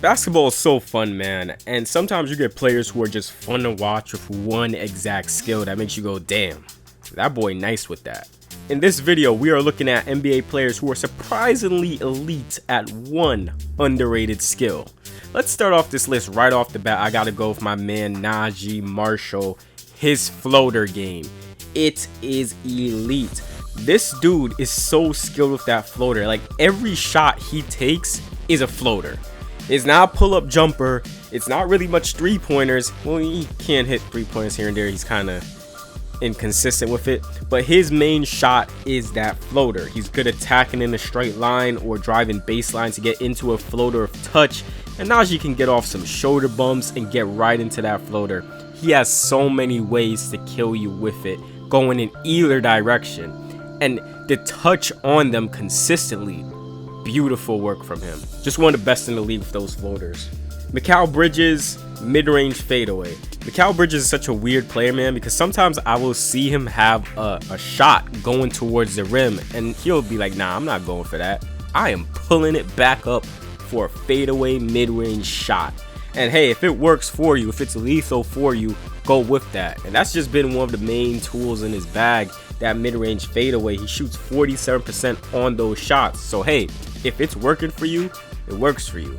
Basketball is so fun, man, and sometimes you get players who are just fun to watch with one exact skill that makes you go, damn, that boy nice with that. In this video, we are looking at NBA players who are surprisingly elite at one underrated skill. Let's start off this list right off the bat. I gotta go with my man Naji Marshall, his floater game. It is elite. This dude is so skilled with that floater. Like, every shot he takes is a floater. It's not a pull-up jumper. It's not really much three-pointers. Well, he can hit three-pointers here and there. He's kind of inconsistent with it. But his main shot is that floater. He's good attacking in a straight line or driving baseline to get into a floater of touch. And Naji can get off some shoulder bumps and get right into that floater. He has so many ways to kill you with it, going in either direction. And the touch on them consistently, beautiful work from him. Just one of the best in the league with those floaters. Mikal Bridges, mid-range fadeaway. Mikal Bridges is such a weird player, man, because sometimes I will see him have a shot going towards the rim and he'll be like, nah, I'm not going for that. I am pulling it back up for a fadeaway mid-range shot. And hey, if it works for you, if it's lethal for you, go with that. And that's just been one of the main tools in his bag, that mid-range fadeaway. He shoots 47% on those shots. So hey, if it's working for you, it works for you.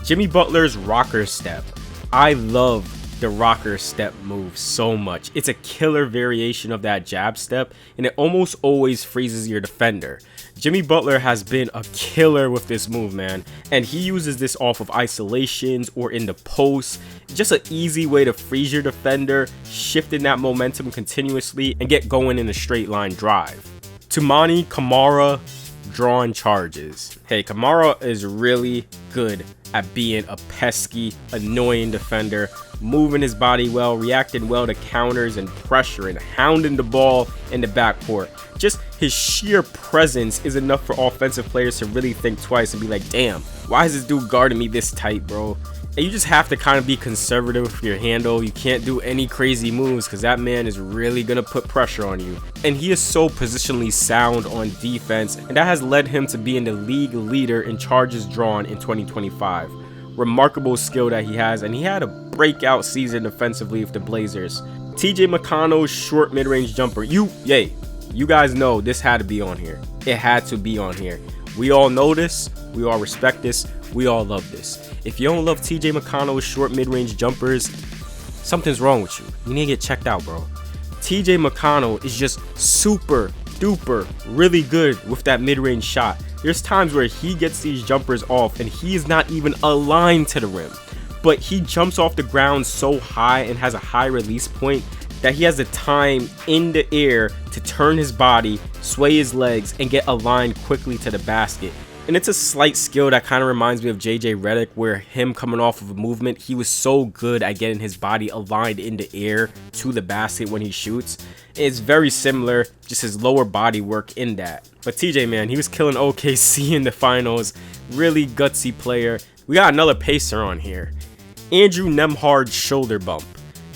Jimmy Butler's rocker step. I love the rocker step move so much. It's a killer variation of that jab step, and it almost always freezes your defender. Jimmy Butler has been a killer with this move, man, and he uses this off of isolations or in the post. Just an easy way to freeze your defender, shifting that momentum continuously and get going in a straight line drive. Toumani Camara drawing charges. Hey, Camara is really good at being a pesky, annoying defender, moving his body well, reacting well to counters and pressure, and hounding the ball in the backcourt. Just his sheer presence is enough for offensive players to really think twice and be like, damn, why is this dude guarding me this tight, bro? And you just have to kind of be conservative with your handle. You can't do any crazy moves because that man is really going to put pressure on you. And he is so positionally sound on defense, and that has led him to being the league leader in charges drawn in 2025. Remarkable skill that he has, and he had a breakout season defensively with the Blazers. TJ McConnell's short mid-range jumper. You guys know this had to be on here. It had to be on here. We all know this. We all respect this. We all love this. If you don't love TJ McConnell's short mid-range jumpers, something's wrong with you. You need to get checked out, bro. TJ McConnell is just super duper really good with that mid-range shot. There's times where he gets these jumpers off and he is not even aligned to the rim, but he jumps off the ground so high and has a high release point that he has the time in the air to turn his body, sway his legs, and get aligned quickly to the basket. And it's a slight skill that kind of reminds me of JJ Redick, where him coming off of a movement, he was so good at getting his body aligned in the air to the basket when he shoots. It's very similar, just his lower body work in that. But TJ, man, he was killing OKC in the finals. Really gutsy player. We got another pacer on here. Andrew Nembhard's shoulder bump.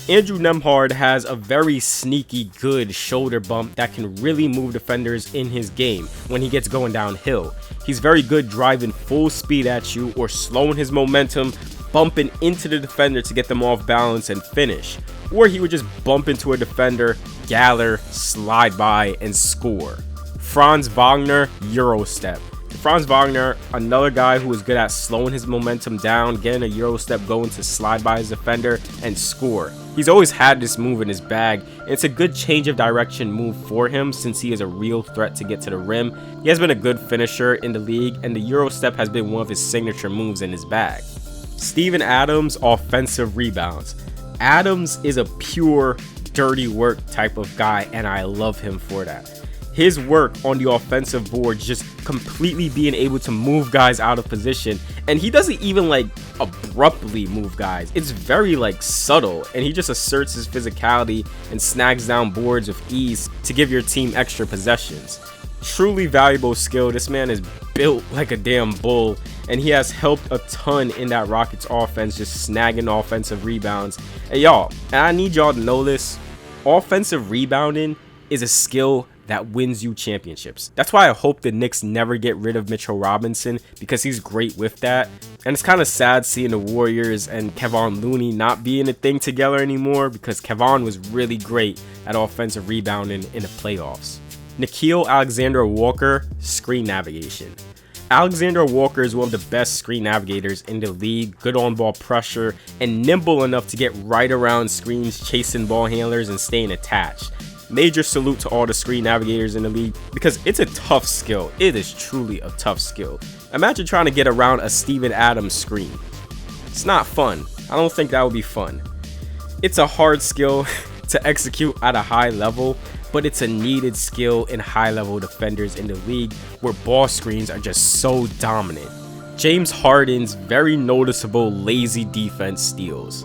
Andrew Nembhard has a very sneaky good shoulder bump that can really move defenders in his game when he gets going downhill. He's very good driving full speed at you or slowing his momentum, bumping into the defender to get them off balance and finish. Or he would just bump into a defender, gather, slide by, and score. Franz Wagner, Euro step. Franz Wagner, another guy who is good at slowing his momentum down, getting a Euro step going to slide by his defender and score. He's always had this move in his bag, and it's a good change of direction move for him since he is a real threat to get to the rim. He has been a good finisher in the league, and the Euro step has been one of his signature moves in his bag. Steven Adams, offensive rebounds. Adams is a pure dirty work type of guy, and I love him for that. His work on the offensive board, just completely being able to move guys out of position, and he doesn't even like abruptly move guys. It's very like subtle, and he just asserts his physicality and snags down boards with ease to give your team extra possessions. Truly valuable skill. This man is built like a damn bull, and he has helped a ton in that Rockets offense, just snagging offensive rebounds. And y'all, and I need y'all to know this, offensive rebounding is a skill that wins you championships. That's why I hope the Knicks never get rid of Mitchell Robinson, because he's great with that. And it's kind of sad seeing the Warriors and Kevon Looney not being a thing together anymore, because Kevon was really great at offensive rebounding in the playoffs. Nickeil Alexander-Walker, screen navigation. Alexander Walker is one of the best screen navigators in the league, good on ball pressure, and nimble enough to get right around screens, chasing ball handlers and staying attached. Major salute to all the screen navigators in the league, because it's a tough skill. It is truly a tough skill. Imagine trying to get around a Steven Adams screen. It's not fun. I don't think that would be fun. It's a hard skill to execute at a high level, but it's a needed skill in high-level defenders in the league where ball screens are just so dominant. James Harden's very noticeable lazy defense steals.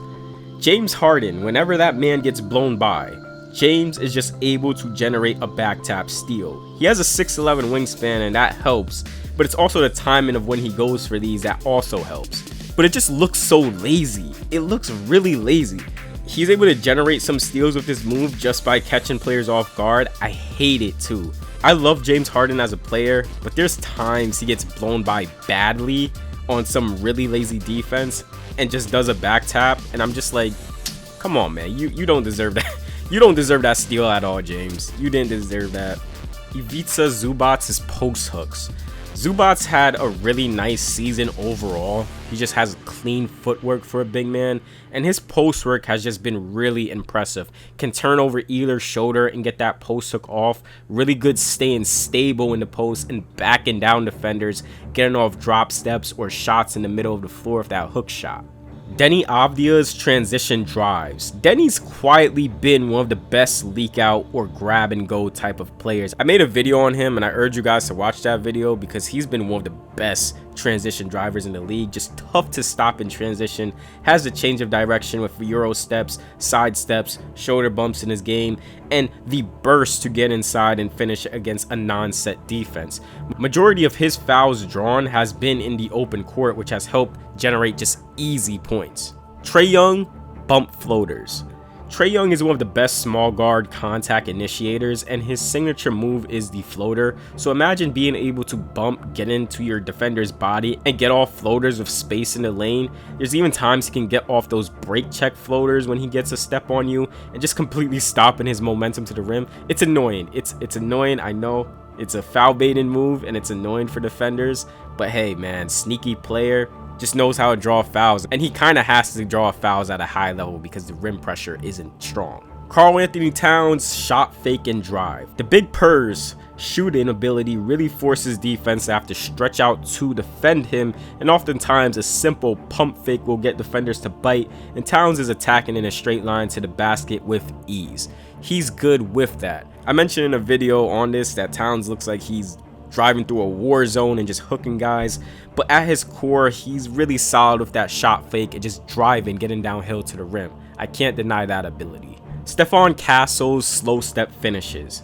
James Harden, whenever that man gets blown by, James is just able to generate a back tap steal. He has a 6'11 wingspan and that helps, but it's also the timing of when he goes for these that also helps. But it just looks so lazy. It looks really lazy. He's able to generate some steals with this move just by catching players off guard. I hate it too. I love James Harden as a player, but there's times he gets blown by badly on some really lazy defense and just does a back tap, and I'm just like, come on, man, you don't deserve that. You don't deserve that steal at all, James. You didn't deserve that. Ivica Zubac's post hooks. Zubac's had a really nice season overall. He just has clean footwork for a big man, and his post work has just been really impressive. Can turn over either shoulder and get that post hook off. Really good staying stable in the post and backing down defenders, getting off drop steps or shots in the middle of the floor with that hook shot. Deni Avila's transition drives. Deni's quietly been one of the best leak out or grab and go type of players. I made a video on him and I urge you guys to watch that video because he's been one of the best transition drivers in the league. Just tough to stop in transition, has a change of direction with Euro steps, side steps, shoulder bumps in his game, and the burst to get inside and finish against a non-set defense. Majority of his fouls drawn has been in the open court, which has helped generate just easy points. Trae Young, bump floaters. Trae Young is one of the best small guard contact initiators, and his signature move is the floater. So imagine being able to bump, get into your defender's body, and get off floaters with space in the lane. There's even times he can get off those break check floaters when he gets a step on you and just completely stopping his momentum to the rim. It's annoying. It's annoying, I know. It's a foul baiting move and it's annoying for defenders, but hey man, sneaky player, just knows how to draw fouls, and he kind of has to draw fouls at a high level because the rim pressure isn't strong. Karl Anthony Towns, shot fake and drive. The big purr's shooting ability really forces defense to have to stretch out to defend him, and oftentimes a simple pump fake will get defenders to bite, and Towns is attacking in a straight line to the basket with ease. He's good with that. I mentioned in a video on this that Towns looks like he's driving through a war zone and just hooking guys, but at his core he's really solid with that shot fake and just driving, getting downhill to the rim. I can't deny that ability. Stephon Castle's slow step finishes.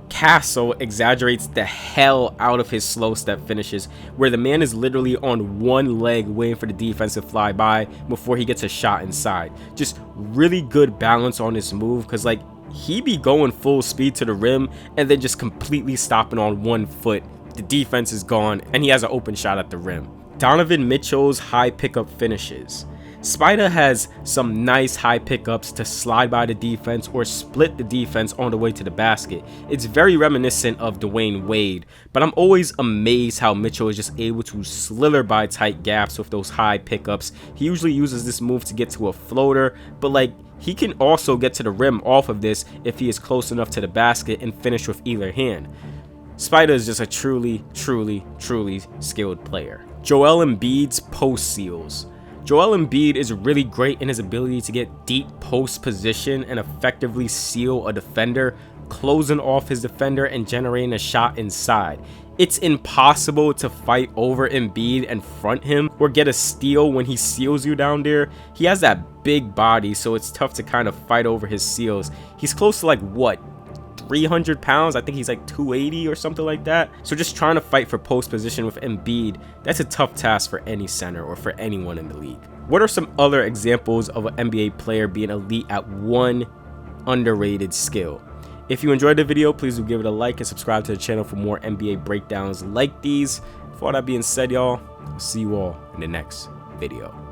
Castle exaggerates the hell out of his slow step finishes, where the man is literally on one leg waiting for the defense to fly by before he gets a shot inside. Just really good balance on this move, because like he be going full speed to the rim and then just completely stopping on one foot. The defense is gone and he has an open shot at the rim. Donovan Mitchell's high pickup finishes. Spider has some nice high pickups to slide by the defense or split the defense on the way to the basket. It's very reminiscent of Dwayne Wade, but I'm always amazed how Mitchell is just able to slither by tight gaps with those high pickups. He usually uses this move to get to a floater, but like he can also get to the rim off of this if he is close enough to the basket and finish with either hand. Spider is just a truly skilled player. Joel Embiid's post seals. Joel Embiid is really great in his ability to get deep post position and effectively seal a defender, closing off his defender and generating a shot inside. It's impossible to fight over Embiid and front him or get a steal when he seals you down there. He has that big body, so it's tough to kind of fight over his seals. He's close to like what, 300 pounds? I think he's like 280 or something like that. So just trying to fight for post position with Embiid, that's a tough task for any center or for anyone in the league. What are some other examples of an NBA player being elite at one underrated skill? If you enjoyed the video, please do give it a like and subscribe to the channel for more NBA breakdowns like these. For all that being said, y'all, I'll see you all in the next video.